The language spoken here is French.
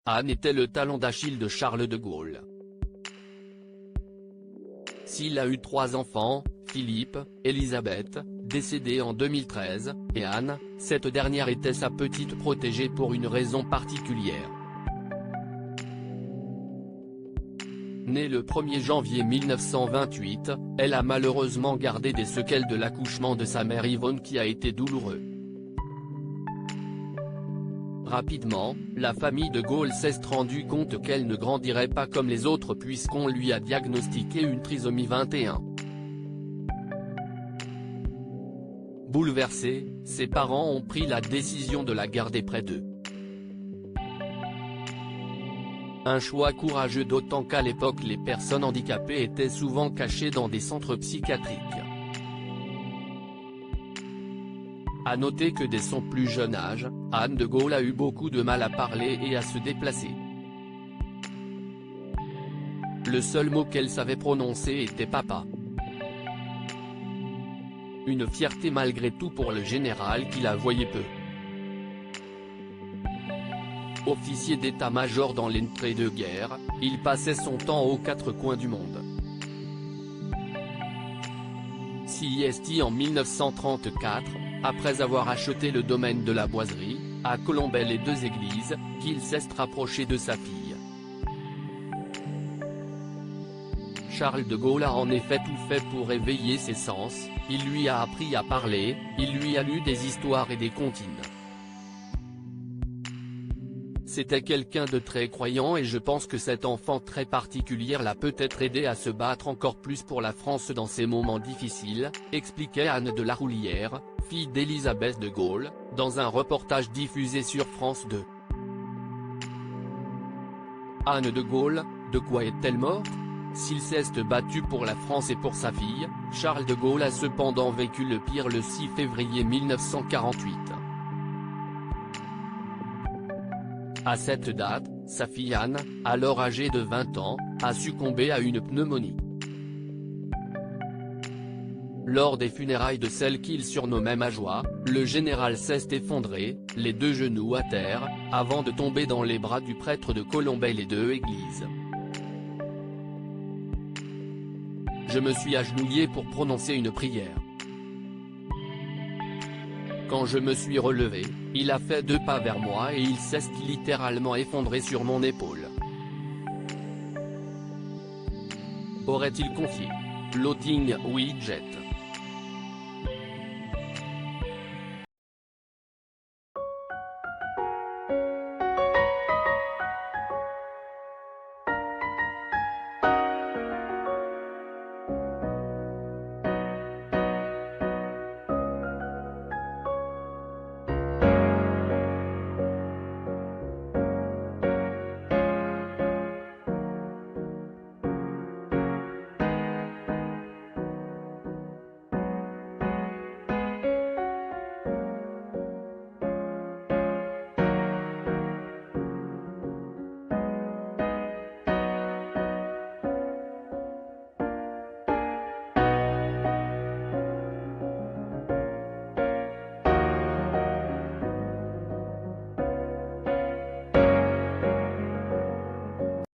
Anne était le talon d'Achille de Charles de Gaulle. S'il a eu 3 enfants, Philippe, Élisabeth, décédée en 2013, et Anne, cette dernière était sa petite protégée pour une raison particulière. Née le 1er janvier 1928, elle a malheureusement gardé des séquelles de l'accouchement de sa mère Yvonne qui a été douloureux. Rapidement, la famille de Gaulle s'est rendue compte qu'elle ne grandirait pas comme les autres puisqu'on lui a diagnostiqué une trisomie 21. Bouleversés, ses parents ont pris la décision de la garder près d'eux. Un choix courageux d'autant qu'à l'époque les personnes handicapées étaient souvent cachées dans des centres psychiatriques. À noter que dès son plus jeune âge, Anne de Gaulle a eu beaucoup de mal à parler et à se déplacer. Le seul mot qu'elle savait prononcer était papa. Une fierté malgré tout pour le général qui la voyait peu. Officier d'état-major dans l'entre-deux-guerres, il passait son temps aux 4 coins du monde. CIST en 1934, après avoir acheté le domaine de la Boiserie, à Colombey-les-Deux-Églises, qu'il s'est rapproché de sa fille. Charles de Gaulle a en effet tout fait pour éveiller ses sens, il lui a appris à parler, il lui a lu des histoires et des comptines. C'était quelqu'un de très croyant et je pense que cet enfant très particulier l'a peut-être aidé à se battre encore plus pour la France dans ces moments difficiles, expliquait Anne de la Roulière, fille d'Élisabeth de Gaulle, dans un reportage diffusé sur France 2. Anne de Gaulle, de quoi est-elle morte? S'il s'est battu pour la France et pour sa fille, Charles de Gaulle a cependant vécu le pire le 6 février 1948. À cette date, sa fille Anne, alors âgée de 20 ans, a succombé à une pneumonie. Lors des funérailles de celle qu'il surnommait Majoie, le général s'est effondré, les 2 genoux à terre, avant de tomber dans les bras du prêtre de Colombey-les-Deux-Églises. Je me suis agenouillé pour prononcer une prière. Quand je me suis relevé, il a fait 2 pas vers moi et il s'est littéralement effondré sur mon épaule. Aurait-il confié. Loading widget.